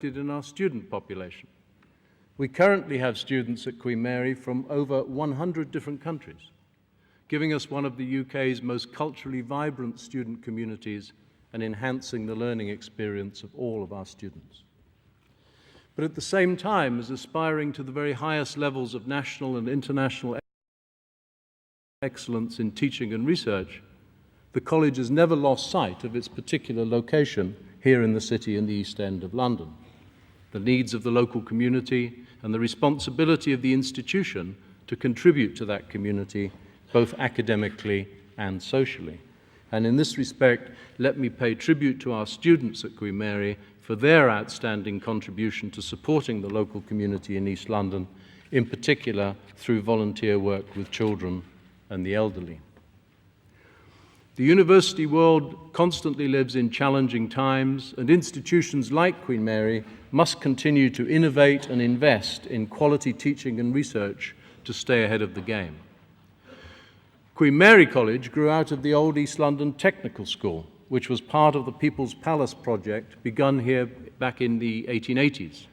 in our student population. We currently have students at Queen Mary from over 100 different countries, giving us one of the UK's most culturally vibrant student communities and enhancing the learning experience of all of our students. But at the same time as aspiring to the very highest levels of national and international excellence in teaching and research, the college has never lost sight of its particular location here in the city in the East End of London. The needs of the local community and the responsibility of the institution to contribute to that community, both academically and socially. And in this respect, let me pay tribute to our students at Queen Mary for their outstanding contribution to supporting the local community in East London, in particular through volunteer work with children and the elderly. The university world constantly lives in challenging times, and institutions like Queen Mary must continue to innovate and invest in quality teaching and research to stay ahead of the game. Queen Mary College grew out of the old East London Technical School, which was part of the People's Palace project begun here back in the 1880s.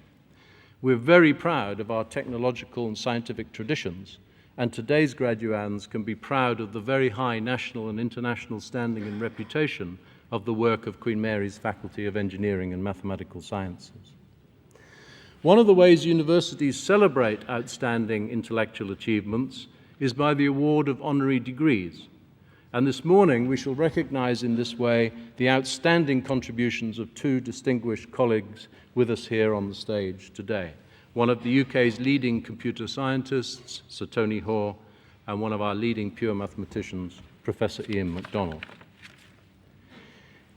We're very proud of our technological and scientific traditions, and today's graduands can be proud of the very high national and international standing and reputation of the work of Queen Mary's Faculty of Engineering and Mathematical Sciences. One of the ways universities celebrate outstanding intellectual achievements is by the award of honorary degrees. And this morning we shall recognize in this way the outstanding contributions of two distinguished colleagues with us here on the stage today. One of the UK's leading computer scientists, Sir Tony Hoare, and one of our leading pure mathematicians, Professor Ian MacDonald.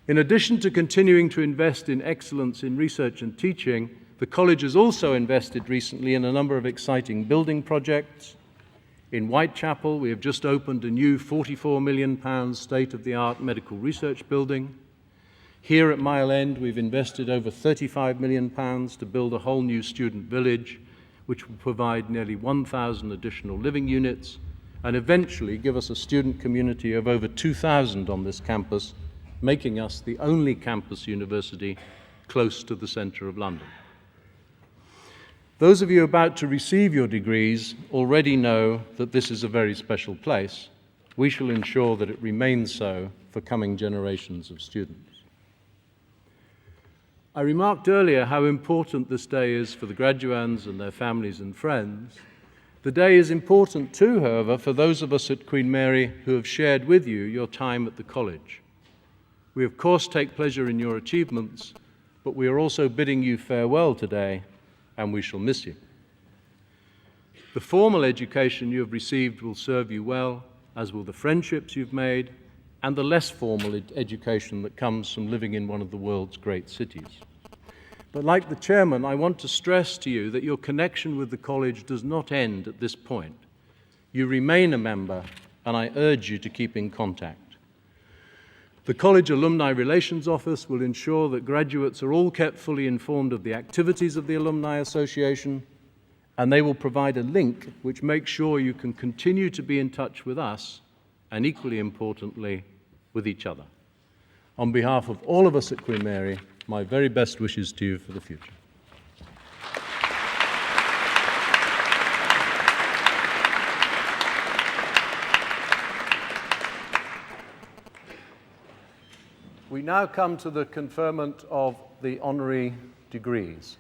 In addition to continuing to invest in excellence in research and teaching, the college has also invested recently in a number of exciting building projects. In Whitechapel, we have just opened a new £44 million state-of-the-art medical research building. Here at Mile End, we've invested over £35 million to build a whole new student village, which will provide nearly 1,000 additional living units and eventually give us a student community of over 2,000 on this campus, making us the only campus university close to the centre of London. Those of you about to receive your degrees already know that this is a very special place. We shall ensure that it remains so for coming generations of students. I remarked earlier how important this day is for the graduands and their families and friends. The day is important too, however, for those of us at Queen Mary who have shared with you your time at the college. We of course take pleasure in your achievements, but we are also bidding you farewell today, and we shall miss you. The formal education you have received will serve you well, as will the friendships you've made, and the less formal education that comes from living in one of the world's great cities. But like the chairman, I want to stress to you that your connection with the college does not end at this point. You remain a member, and I urge you to keep in contact. The College Alumni Relations Office will ensure that graduates are all kept fully informed of the activities of the Alumni Association, and they will provide a link which makes sure you can continue to be in touch with us, and equally importantly, with each other. On behalf of all of us at Queen Mary, my very best wishes to you for the future. We now come to the conferment of the honorary degrees.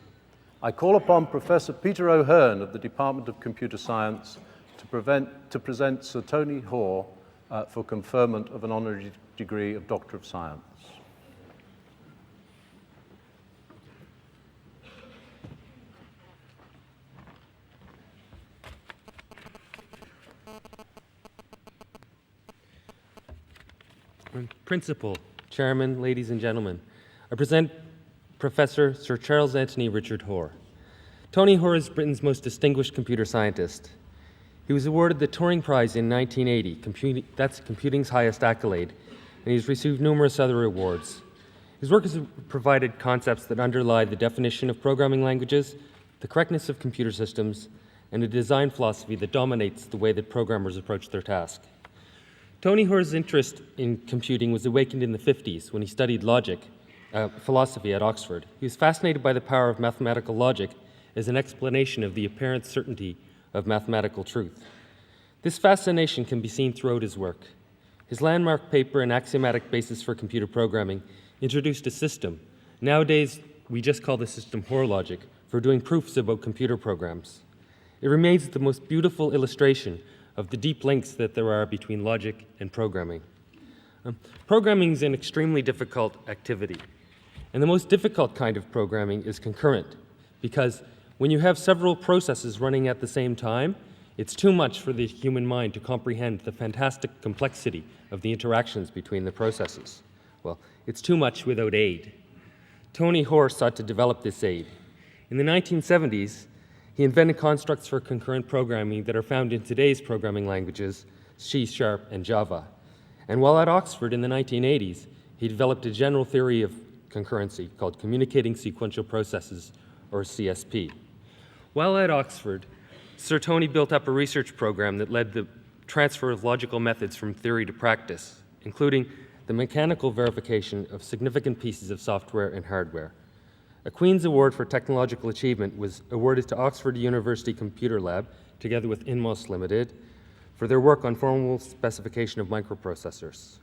I call upon Professor Peter O'Hearn of the Department of Computer Science to present Sir Tony Hoare for conferment of an honorary degree of Doctor of Science. Principal, Chairman, ladies and gentlemen, I present Professor Sir Charles Anthony Richard Hoare. Tony Hoare is Britain's most distinguished computer scientist. He was awarded the Turing Prize in 1980, that's computing's highest accolade, and he's received numerous other awards. His work has provided concepts that underlie the definition of programming languages, the correctness of computer systems, and a design philosophy that dominates the way that programmers approach their task. Tony Hoare's interest in computing was awakened in the 50s when he studied logic philosophy at Oxford. He was fascinated by the power of mathematical logic as an explanation of the apparent certainty of mathematical truth. This fascination can be seen throughout his work. His landmark paper, An Axiomatic Basis for Computer Programming, introduced a system. Nowadays, we just call the system Hoare logic for doing proofs about computer programs. It remains the most beautiful illustration of the deep links that there are between logic and programming. Programming is an extremely difficult activity, and the most difficult kind of programming is concurrent, because when you have several processes running at the same time, it's too much for the human mind to comprehend the fantastic complexity of the interactions between the processes. Well, it's too much without aid. Tony Hoare sought to develop this aid. In the 1970s, he invented constructs for concurrent programming that are found in today's programming languages, C# and Java. And while at Oxford in the 1980s, he developed a general theory of concurrency called Communicating Sequential Processes, or CSP. While at Oxford, Sir Tony built up a research program that led the transfer of logical methods from theory to practice, including the mechanical verification of significant pieces of software and hardware. A Queen's Award for Technological Achievement was awarded to Oxford University Computer Lab, together with Inmos Limited, for their work on formal specification of microprocessors.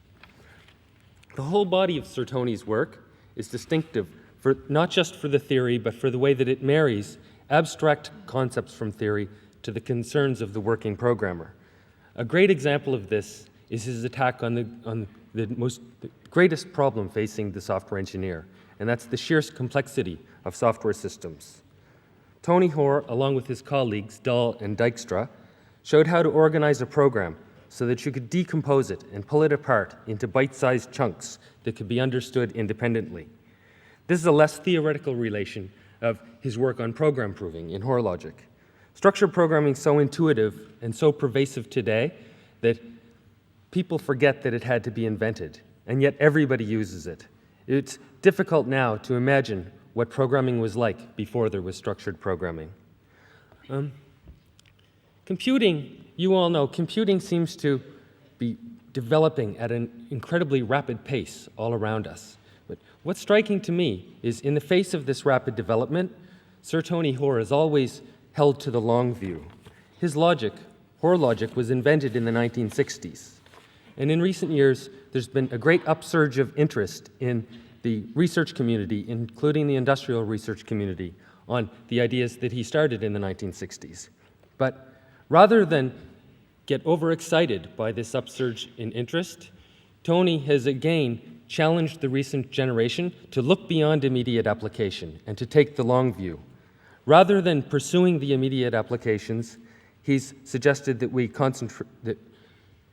The whole body of Sir Tony's work is distinctive not just for the theory, but for the way that it marries abstract concepts from theory to the concerns of the working programmer. A great example of this is his attack on the greatest problem facing the software engineer, and that's the sheer complexity of software systems. Tony Hoare, along with his colleagues Dahl and Dijkstra, showed how to organize a program so that you could decompose it and pull it apart into bite-sized chunks that could be understood independently. This is a less theoretical relation of his work on program proving in Hoare logic. Structured programming is so intuitive and so pervasive today that people forget that it had to be invented, and yet everybody uses it. It's difficult now to imagine what programming was like before there was structured programming. Computing, you all know, computing seems to be developing at an incredibly rapid pace all around us. But what's striking to me is in the face of this rapid development, Sir Tony Hoare has always held to the long view. His logic, Hoare logic, was invented in the 1960s. And in recent years, there's been a great upsurge of interest in the research community, including the industrial research community, on the ideas that he started in the 1960s. But rather than get overexcited by this upsurge in interest, Tony has again challenged the recent generation to look beyond immediate application and to take the long view. Rather than pursuing the immediate applications, he's suggested that that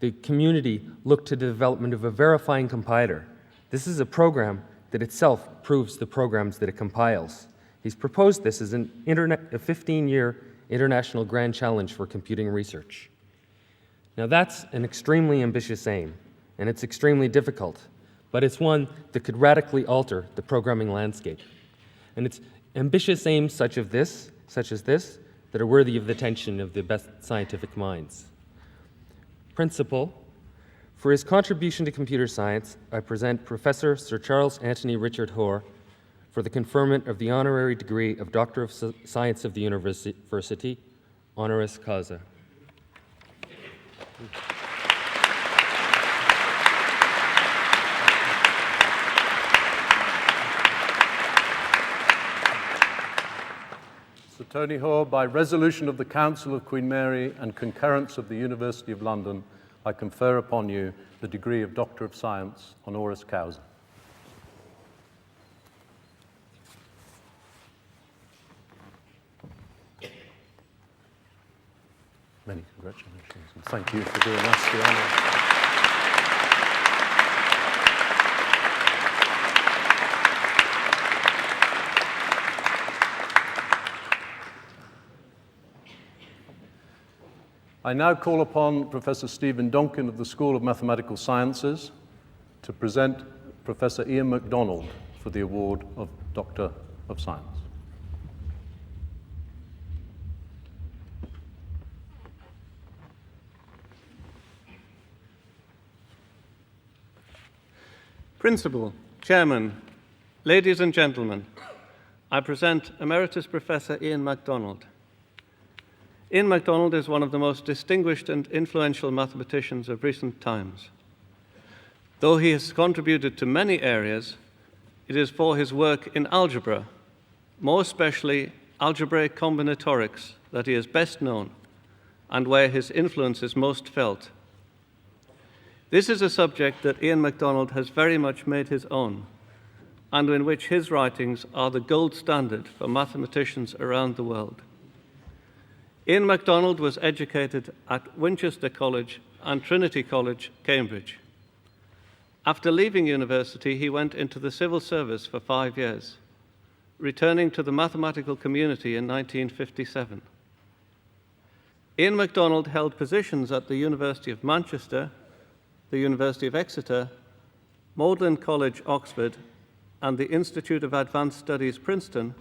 the community look to the development of a verifying compiler. This is a program that itself proves the programs that it compiles. He's proposed this as a 15-year international grand challenge for computing research. Now that's an extremely ambitious aim, and it's extremely difficult, but it's one that could radically alter the programming landscape. And it's ambitious aims such as this, that are worthy of the attention of the best scientific minds. Principal, for his contribution to computer science, I present Professor Sir Charles Anthony Richard Hoare for the conferment of the honorary degree of Doctor of Science of the University, honoris causa. Sir Tony Hoare, by resolution of the Council of Queen Mary and concurrence of the University of London, I confer upon you the degree of Doctor of Science, honoris causa. Many congratulations, and thank you for doing us the honor. I now call upon Professor Stephen Donkin of the School of Mathematical Sciences to present Professor Ian MacDonald for the award of Doctor of Science. Principal, Chairman, Ladies and gentlemen, I present Emeritus Professor Ian MacDonald. Ian MacDonald is one of the most distinguished and influential mathematicians of recent times. Though he has contributed to many areas, it is for his work in algebra, more especially algebraic combinatorics, that he is best known and where his influence is most felt. This is a subject that Ian MacDonald has very much made his own, and in which his writings are the gold standard for mathematicians around the world. Ian MacDonald was educated at Winchester College and Trinity College, Cambridge. After leaving university, he went into the civil service for 5 years, returning to the mathematical community in 1957. Ian MacDonald held positions at the University of Manchester, the University of Exeter, Magdalen College, Oxford, and the Institute of Advanced Studies, Princeton,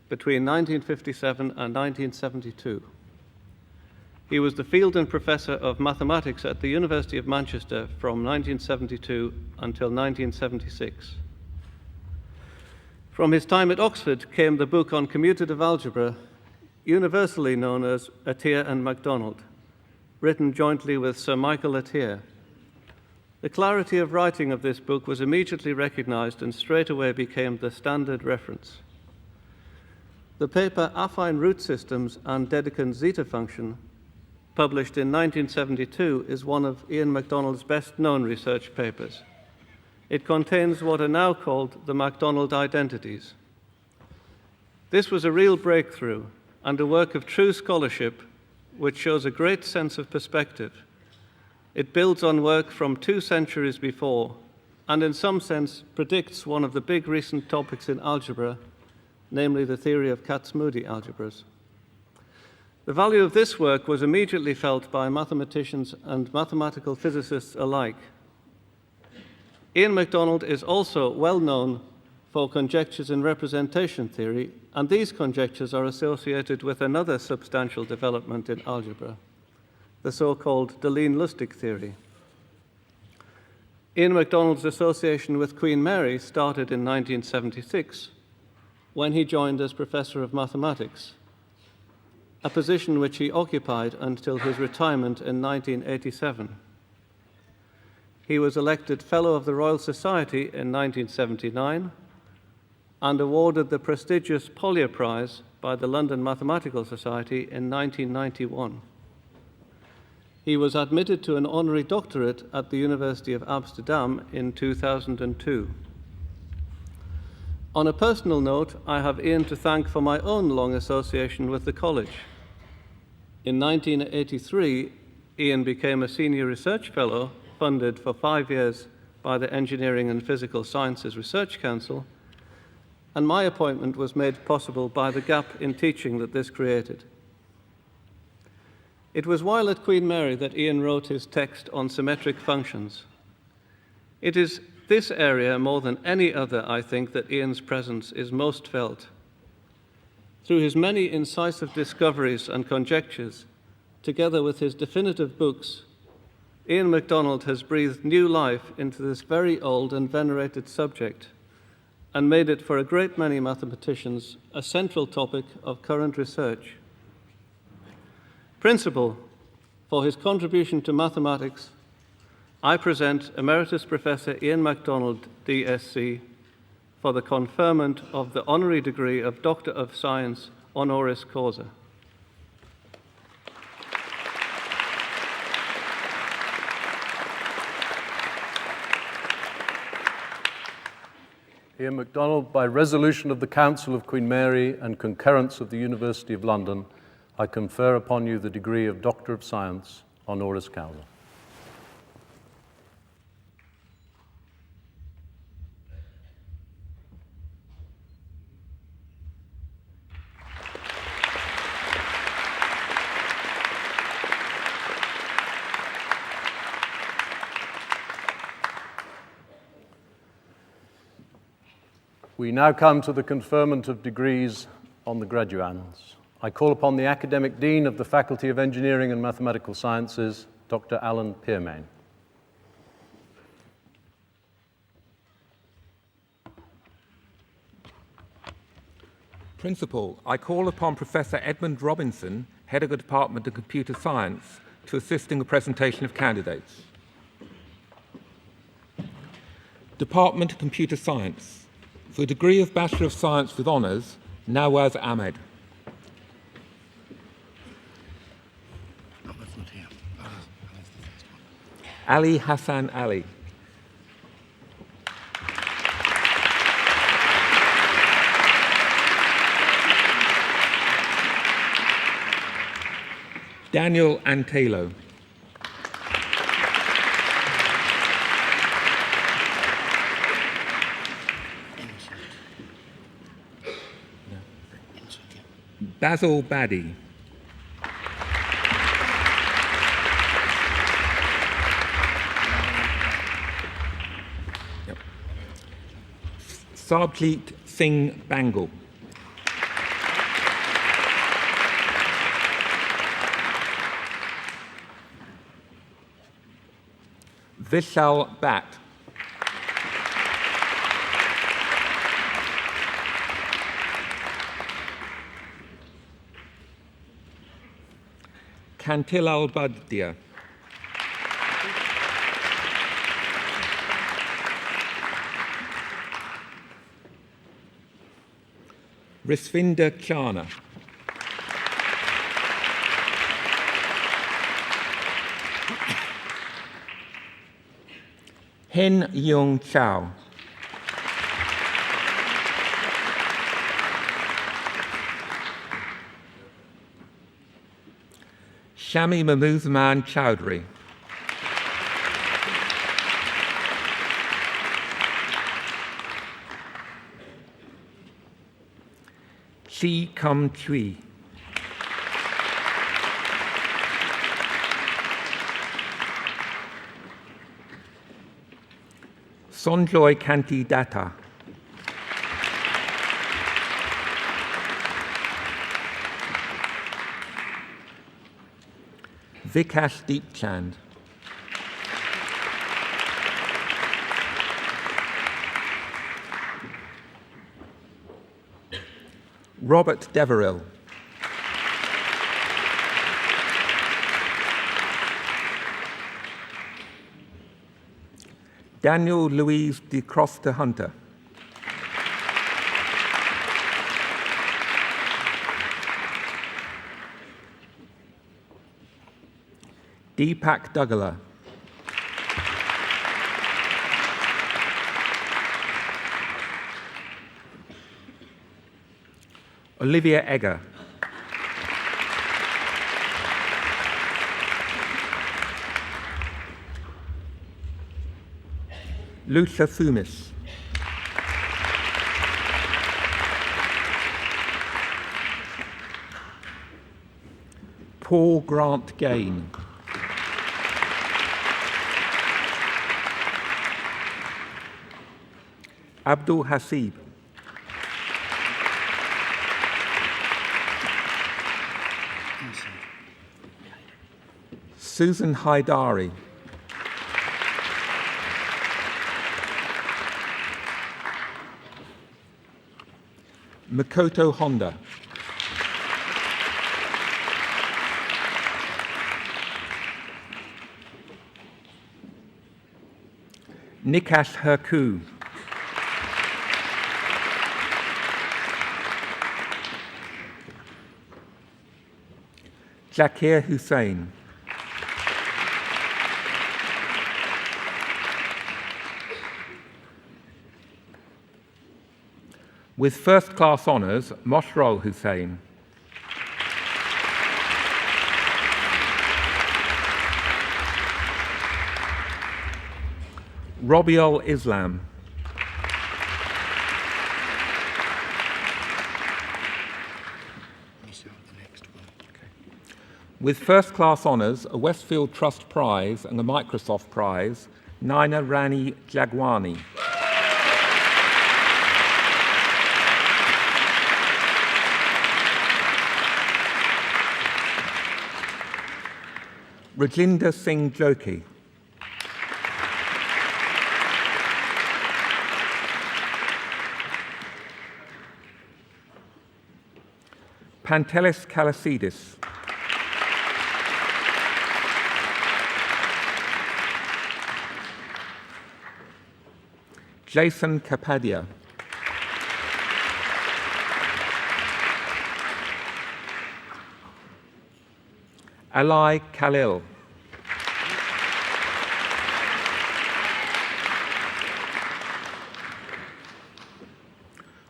between 1957 and 1972. He was the Fielden Professor of Mathematics at the University of Manchester from 1972 until 1976. From his time at Oxford came the book on commutative algebra, universally known as Atiyah and MacDonald, written jointly with Sir Michael Atiyah. The clarity of writing of this book was immediately recognized and straightaway became the standard reference. The paper Affine Root Systems and Dedekin's zeta function, published in 1972, is one of Ian MacDonald's best-known research papers. It contains what are now called the MacDonald identities. This was a real breakthrough and a work of true scholarship which shows a great sense of perspective. It builds on work from 2 centuries before and in some sense predicts one of the big recent topics in algebra, namely the theory of Kac-Moody algebras. The value of this work was immediately felt by mathematicians and mathematical physicists alike. Ian MacDonald is also well known for conjectures in representation theory, and these conjectures are associated with another substantial development in algebra, the so-called Deligne-Lustig theory. Ian MacDonald's association with Queen Mary started in 1976, when he joined as Professor of Mathematics, a position which he occupied until his retirement in 1987. He was elected Fellow of the Royal Society in 1979 and awarded the prestigious Polyer Prize by the London Mathematical Society in 1991. He was admitted to an honorary doctorate at the University of Amsterdam in 2002. On a personal note, I have Ian to thank for my own long association with the college. In 1983, Ian became a senior research fellow funded for 5 years by the Engineering and Physical Sciences Research Council, and my appointment was made possible by the gap in teaching that this created. It was while at Queen Mary that Ian wrote his text on symmetric functions. It is this area more than any other, I think, that Ian's presence is most felt. Through his many incisive discoveries and conjectures, together with his definitive books, Ian MacDonald has breathed new life into this very old and venerated subject and made it for a great many mathematicians a central topic of current research. Principal for his contribution to mathematics, I present Emeritus Professor Ian MacDonald, DSc, for the conferment of the honorary degree of Doctor of Science honoris causa. Ian MacDonald, by resolution of the Council of Queen Mary and concurrence of the University of London, I confer upon you the degree of Doctor of Science honoris causa. We now come to the conferment of degrees on the graduands. I call upon the Academic Dean of the Faculty of Engineering and Mathematical Sciences, Dr. Alan Pearmain. Principal, I call upon Professor Edmund Robinson, Head of the Department of Computer Science, to assist in the presentation of candidates. Department of Computer Science. For a degree of Bachelor of Science with Honours, Nawaz Ahmed. Ali Hassan Ali. Daniel Antelo. Basil Badi. Sarbjeet Singh Bangal. Vishal Bhatt. Kantilal Badia. Risvinder Chana. Hen Yung Chao. Shami Mahmoozman Chowdhury. Chi Kum Chui. Sonjoy Kanti Datta. Vikash Deepchand. Robert Deverill. Daniel Louise de Crosta Hunter. Deepak Dugala. Olivia Egger. Lucia Thumis. Paul Grant Gain. Abdul Hasib. Susan Haidari. Makoto Honda. Nikash Herku. Zakir Hussain. With first-class honours, Moshrol Hussain. Robiul Islam. With first-class honours, a Westfield Trust Prize and a Microsoft Prize, Naina Rani Jagwani. Rajinder Singh Joki. Pantelis Kalasidis. Jason Kapadia. Alai Khalil.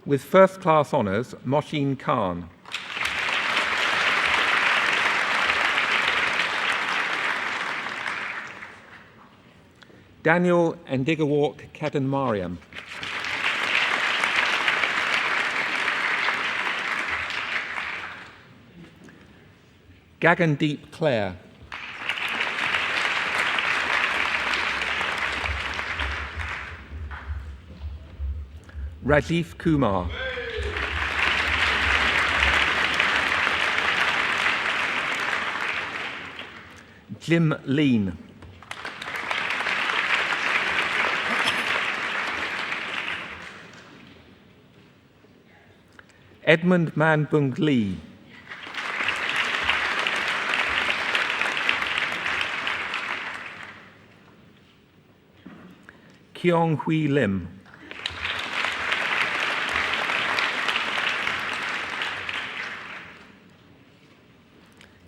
With first-class honours, Moshin Khan. Daniel Ndigawalk Kadan Mariam. Gagandeep Clare. Rajiv Kumar. Jim Lean. Edmund Manbung Lee. Keong Hui Lim.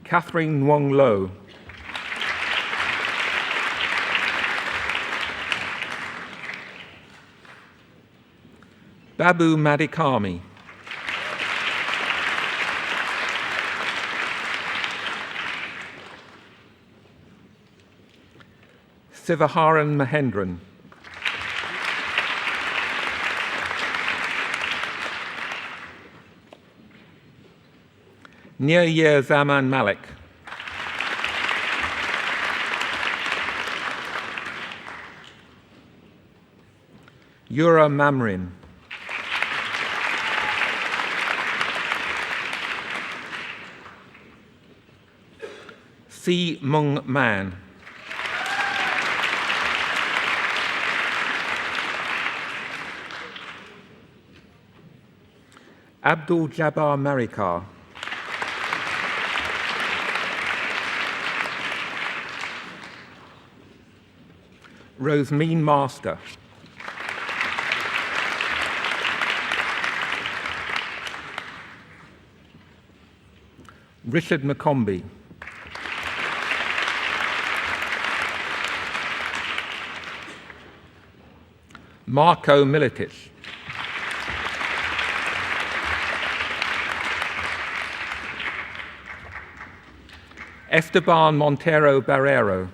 Catherine Wong Lo. Babu Madikami. Sivaharan Mahendran. Nir Zaman Malik. Yura Mamrin. Si Mung Man. Abdul Jabbar Marikar. Rosemeen Master. Richard McCombie. Marco Militic. Esteban Montero Barrero.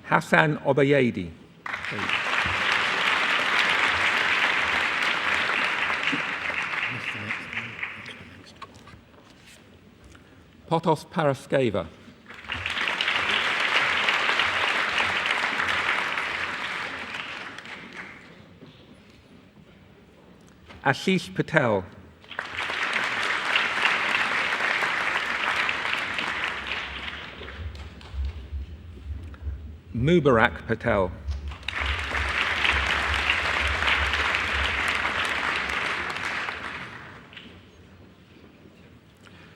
Hassan Obayedi. Potos Paraskeva. Ashish Patel. Mubarak Patel.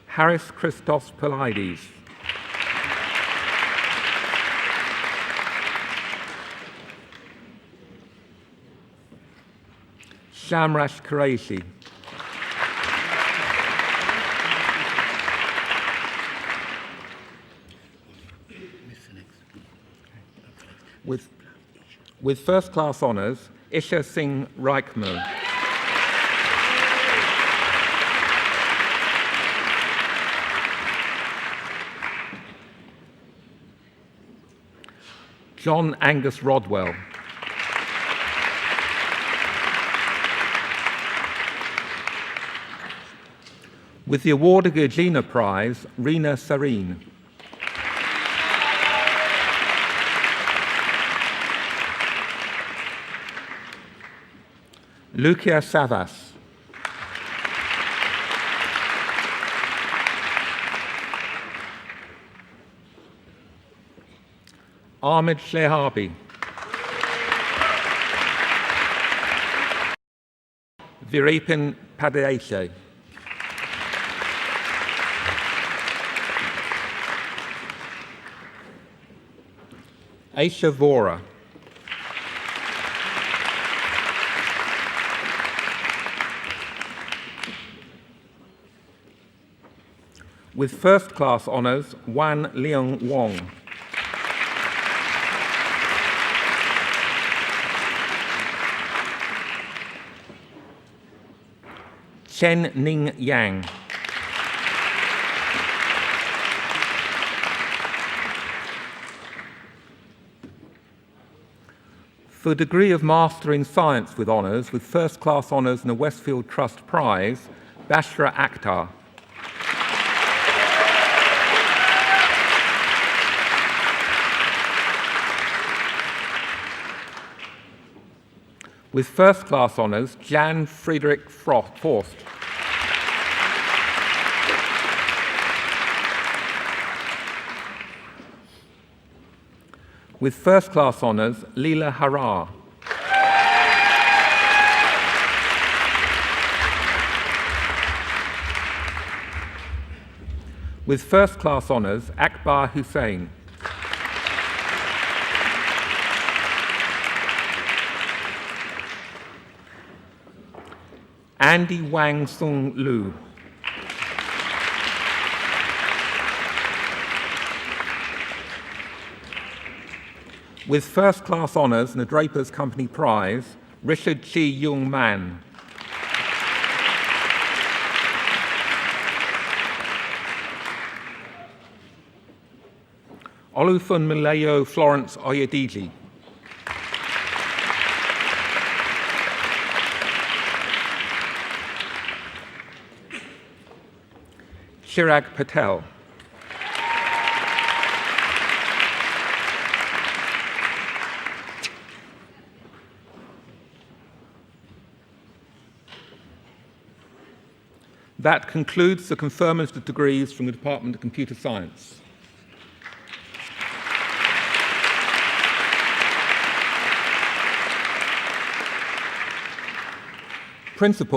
Haris Christos Polides. Shamrash Qureshi. With first-class honours, Isha Singh Reichmal. John Angus Rodwell. With the award of Gugina Prize, Rina Sareen. Lucia Savas. Ahmed Shehabi. Viripin Padaeshe. Aisha Vora. With first-class honours, Wan Leong Wong. Chen Ning Yang. For the degree of Master in Science with honours, with first-class honours and a Westfield Trust Prize, Bashra Akhtar. With first-class honours, Jan Friedrich Forst. With first-class honours, Leela Harar. With first-class honours, Akbar Hussain. Andy Wang Sung Lu. With first-class honours and a Draper's Company Prize, Richard Chi Yung Man. Olufun Mileyo Florence Oyediji. Chirag Patel. That concludes the conferment of degrees from the Department of Computer Science. Principal.